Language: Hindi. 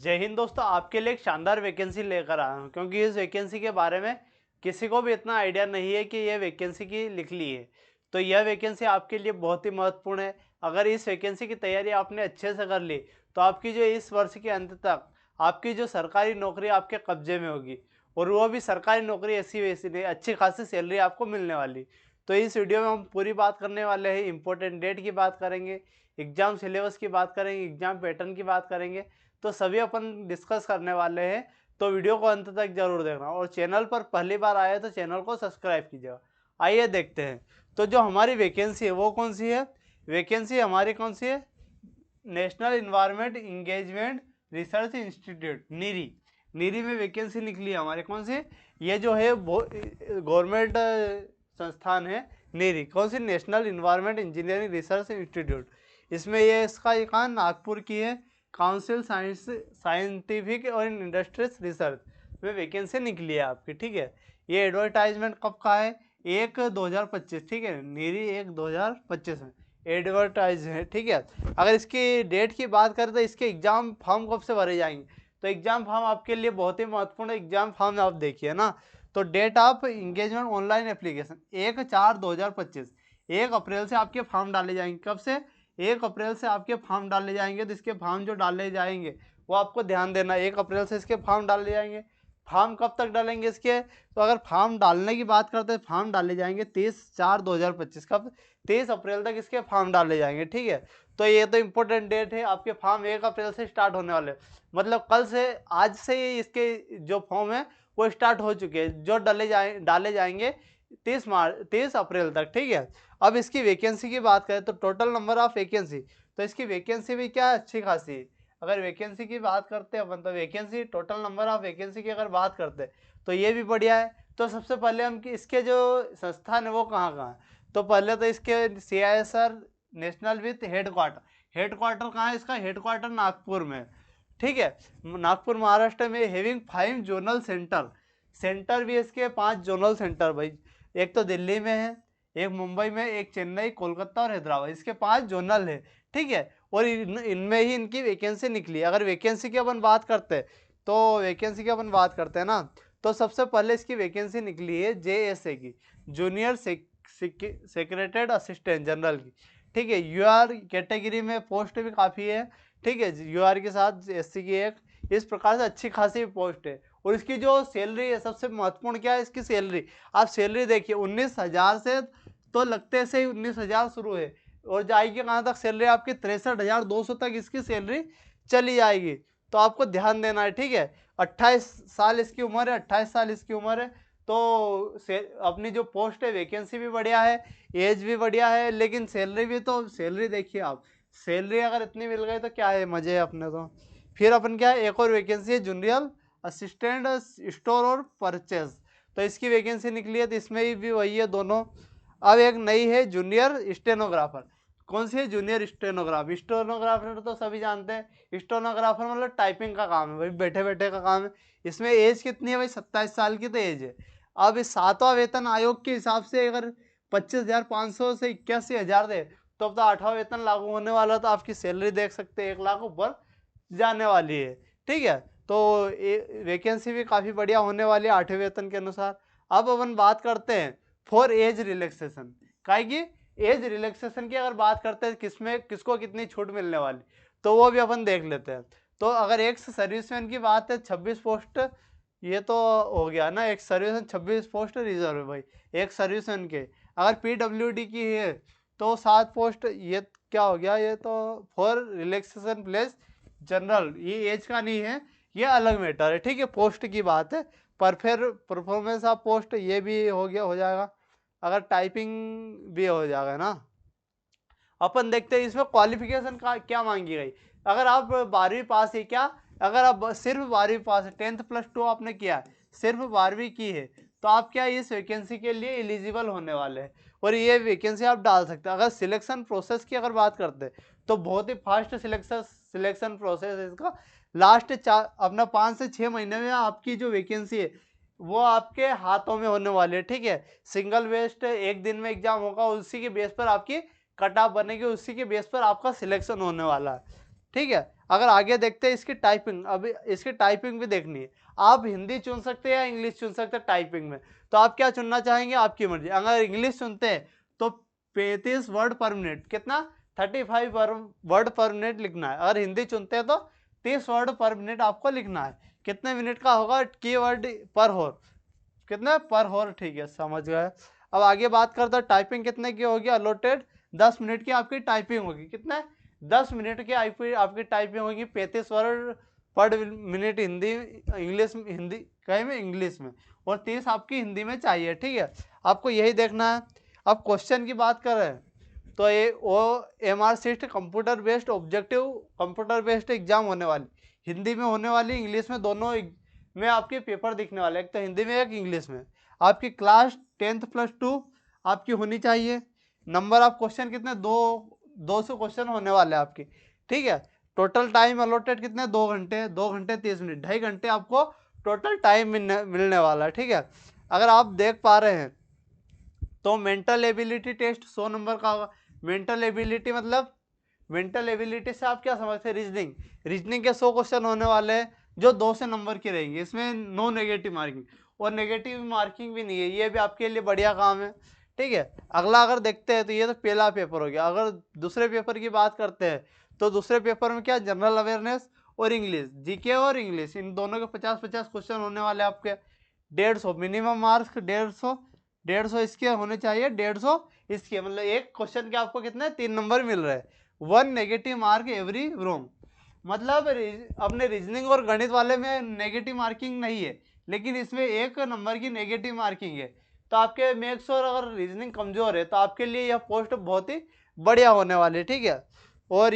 जय हिंद दोस्तों, आपके लिए एक शानदार वैकेंसी लेकर आया हूँ क्योंकि इस वैकेंसी के बारे में किसी को भी इतना आइडिया नहीं है कि ये वैकेंसी की लिख ली है। तो यह वैकेंसी आपके लिए बहुत ही महत्वपूर्ण है। अगर इस वैकेंसी की तैयारी आपने अच्छे से कर ली तो आपकी जो इस वर्ष के अंत तक आपकी जो सरकारी नौकरी आपके कब्जे में होगी, और वो भी सरकारी नौकरी ऐसी वैसी नहीं, अच्छी खासी सैलरी आपको मिलने वाली। तो इस वीडियो में हम पूरी बात करने वाले हैं, इंपॉर्टेंट डेट की बात करेंगे, एग्जाम सिलेबस की बात करेंगे, एग्जाम पैटर्न की बात करेंगे। तो सभी अपन डिस्कस करने वाले हैं। तो वीडियो को अंत तक जरूर देखना, और चैनल पर पहली बार आए तो चैनल को सब्सक्राइब कीजिएगा। आइए देखते हैं। तो जो हमारी वैकेंसी है वो कौन सी है? वैकेंसी हमारी कौन सी है? National environment engagement research institute, NEERI. NEERI में वैकेंसी निकली है हमारे। कौन सी? ये जो है गवर्नमेंट संस्थान है नीरी। कौन सी? National environment engineering research institute. इसमें ये इसका एक नागपुर की है। काउंसिल साइंस साइंटिफिक और इंडस्ट्रीज रिसर्च में वैकेंसी निकली है आपकी। ठीक है, ये एडवर्टाइजमेंट कब का है? 1/2025। ठीक है, नीरी 1/2025 में एडवर्टाइज है। ठीक है, अगर इसकी डेट की बात करें तो इसके एग्जाम फॉर्म कब से भरे जाएंगे? तो एग्जाम फॉर्म आपके लिए बहुत ही महत्वपूर्ण एग्जाम फॉर्म आप देखिए ना। तो date of engagement online application 1/4/2025। 1 April से आपके फॉर्म डाले जाएंगे। कब से? 1 अप्रैल से आपके फॉर्म डाले जाएंगे। तो इसके फॉर्म जो डाले जाएंगे वो आपको ध्यान देना, 1 अप्रैल से इसके फॉर्म डाले जाएंगे। फॉर्म कब तक डालेंगे इसके? तो अगर फॉर्म डालने की बात करते हैं, फॉर्म डाले जाएंगे 23/4/2025। कब? 23 अप्रैल तक इसके फॉर्म डाले जाएंगे। ठीक है, तो ये तो इंपॉर्टेंट डेट है। आपके फॉर्म 1 अप्रैल से स्टार्ट होने वाले, मतलब कल से, आज से ही इसके जो फॉर्म है वो स्टार्ट हो चुके हैं, जो डाले जाएंगे 23 अप्रैल तक। ठीक है, अब इसकी वैकेंसी की बात करें तो टोटल नंबर ऑफ वैकेंसी, तो इसकी वैकेंसी भी क्या अच्छी खासी है। अगर वैकेंसी की बात करते हैं अपन, तो vacancy, total number of vacancy की अगर बात करते हैं तो ये भी बढ़िया है। तो सबसे पहले हम कि इसके जो संस्थान है वो कहाँ कहाँ है। तो पहले तो इसके CISR नेशनल विथ हेडक्वार्टर कहाँ है इसका? हेडक्वार्टर नागपुर में। ठीक है, नागपुर महाराष्ट्र में। हैविंग 5 जोनल सेंटर भी इसके 5 जोनल सेंटर भाई। एक तो दिल्ली में है, एक मुंबई में, एक चेन्नई, कोलकाता और हैदराबाद। इसके 5 जोनल है। ठीक है, और इनमें ही इनकी वैकेंसी निकली है। अगर वैकेंसी की अपन बात करते हैं तो वैकेंसी की अपन बात करते हैं ना, तो सबसे पहले इसकी वैकेंसी निकली है JSA की, जूनियर सेक्रेटरी असिस्टेंट जनरल की। ठीक है, UR कैटेगरी में पोस्ट भी काफ़ी है। ठीक है, UR के साथ SC की एक, इस प्रकार से अच्छी खासी पोस्ट है। और इसकी जो सैलरी है, सबसे महत्वपूर्ण क्या है इसकी सैलरी। आप सैलरी देखिए, 19,000 से तो लगते से ही 19,000 शुरू है, और जाएगी कहाँ तक सैलरी आपकी? 63,200 तक इसकी सैलरी चली जाएगी। तो आपको ध्यान देना है। ठीक है, 28 साल इसकी उम्र है, 28 साल इसकी उम्र है। तो अपनी जो पोस्ट है, वैकेंसी भी बढ़िया है, एज भी बढ़िया है, लेकिन सैलरी भी, तो सैलरी देखिए आप, सैलरी अगर इतनी मिल गई तो क्या है, मजे है अपने तो। फिर अपन क्या है, एक और वैकेंसी है जूनियर असिस्टेंट स्टोर और परचेज। तो इसकी वैकेंसी निकली है, तो इसमें भी वही है दोनों। अब एक नई है जूनियर स्टेनोग्राफर। कौन सी है? जूनियर स्टेनोग्राफर तो सभी जानते हैं। स्टेनोग्राफर मतलब टाइपिंग का काम है भाई, बैठे बैठे का काम है। इसमें एज कितनी है भाई? 27 साल की तो एज है। अब इस 7वां वेतन आयोग के हिसाब से अगर 25,500 से 81,000 दे, तो अब तो 8वां वेतन लागू होने वाला, तो आपकी सैलरी देख सकते हैं 1 लाख ऊपर जाने वाली है। ठीक है, तो वैकेंसी भी काफ़ी बढ़िया होने वाली है 8वें वेतन के अनुसार। अब अपन बात करते हैं फॉर एज रिलैक्सेशन। काहे की? एज रिलैक्सेशन की अगर बात करते हैं, किसमें किसको कितनी छूट मिलने वाली, तो वो भी अपन देख लेते हैं। तो अगर एक्स सर्विसमैन की बात है, 26 पोस्ट, ये तो हो गया ना, एक सर्विसमैन 26 पोस्ट रिजर्व है भाई एक सर्विसमैन के। अगर PWD की है तो 7 पोस्ट, ये क्या हो गया, ये तो फॉर रिलैक्सेशन प्लेस जनरल, ये एज का नहीं है, ये अलग मैटर है। ठीक है, पोस्ट की बात है, पर फिर परफॉर्मेंस ऑफ पोस्ट ये भी हो गया, हो जाएगा। अगर टाइपिंग भी हो जाएगा ना। अपन देखते हैं इसमें क्वालिफिकेशन का क्या मांगी गई। अगर आप 12वीं पास है क्या, अगर आप सिर्फ 12वीं पास है, 10th+2 आपने किया है, सिर्फ 12वीं की है, तो आप क्या इस वैकेंसी के लिए एलिजिबल होने वाले हैं, और ये वैकेंसी आप डाल सकते हैं। अगर सिलेक्शन प्रोसेस की अगर बात करते हैं तो बहुत ही फास्ट सिलेक्शन प्रोसेस है इसका। लास्ट अपना 5 से 6 महीने में आपकी जो वैकेंसी है वो आपके हाथों में होने वाली है। ठीक है, सिंगल बेस्ड एक दिन में एग्जाम होगा, उसी के बेस पर आपकी कट ऑफ बनेगी, उसी के बेस पर आपका सिलेक्शन होने वाला है। ठीक है, अगर आगे देखते हैं इसकी टाइपिंग, अभी इसकी टाइपिंग भी देखनी है। आप हिंदी चुन सकते हैं या इंग्लिश चुन सकते हैं टाइपिंग में, तो आप क्या चुनना चाहेंगे, आपकी मर्जी। अगर इंग्लिश चुनते हैं तो 35 वर्ड पर मिनट, कितना 35 वर्ड पर मिनट लिखना है। अगर हिंदी चुनते हैं तो 30 वर्ड पर मिनट आपको लिखना है। कितने मिनट का होगा, कीवर्ड पर होर, कितना पर होर, ठीक है समझ गए। अब आगे बात करते हैं टाइपिंग कितने की होगी, अलॉटेड 10 मिनट की आपकी टाइपिंग होगी। कितना 10 मिनट की आपकी टाइपिंग होगी, 35 वर्ड पर मिनट हिंदी इंग्लिश में, हिंदी कहीं में इंग्लिश में, और 30 आपकी हिंदी में चाहिए, ठीक है। आपको यही देखना है। अब क्वेश्चन की बात कर रहे हैं तो ये वो MR cyst computer based objective computer based exam होने वाली, हिंदी में होने वाली, इंग्लिश में, दोनों में आपके पेपर दिखने वाले, एक तो हिंदी में एक इंग्लिश में। आपकी क्लास 10th+2 आपकी होनी चाहिए। नंबर ऑफ क्वेश्चन कितने, 200 क्वेश्चन होने वाले आपके, ठीक है। टोटल टाइम अलॉटेड कितने, 2 घंटे, 2 घंटे 30 मिनट, 2.5 घंटे आपको टोटल टाइम मिलने वाला है, ठीक है। अगर आप देख पा रहे हैं तो मेंटल एबिलिटी टेस्ट 100 नंबर का होगा। मेंटल एबिलिटी मतलब, मेंटल एबिलिटी से आप क्या समझते हैं, रीजनिंग, रीजनिंग के 100 क्वेश्चन होने वाले हैं जो 2 से नंबर की रहेंगे। इसमें नो नेगेटिव मार्किंग, और नेगेटिव मार्किंग भी नहीं है, ये भी आपके लिए बढ़िया काम है, ठीक है। अगला अगर देखते हैं तो ये तो पहला पेपर हो गया। अगर दूसरे पेपर की बात करते हैं तो दूसरे पेपर में क्या, जनरल अवेयरनेस और इंग्लिश, जीके और इंग्लिश, इन दोनों के 50-50 क्वेश्चन होने वाले आपके। 150 मिनिमम मार्क्स, 150 इसके होने चाहिए, 150 इसके, मतलब एक क्वेश्चन के आपको कितने 3 नंबर मिल रहे हैं। 1 नेगेटिव मार्क एवरी रोम, मतलब अपने रीजनिंग और गणित वाले में नेगेटिव मार्किंग नहीं है, लेकिन इसमें 1 नंबर की नेगेटिव मार्किंग है। तो आपके मैथ्स और अगर रीजनिंग कमजोर है तो आपके लिए यह पोस्ट बहुत ही बढ़िया होने वाली है, ठीक है। और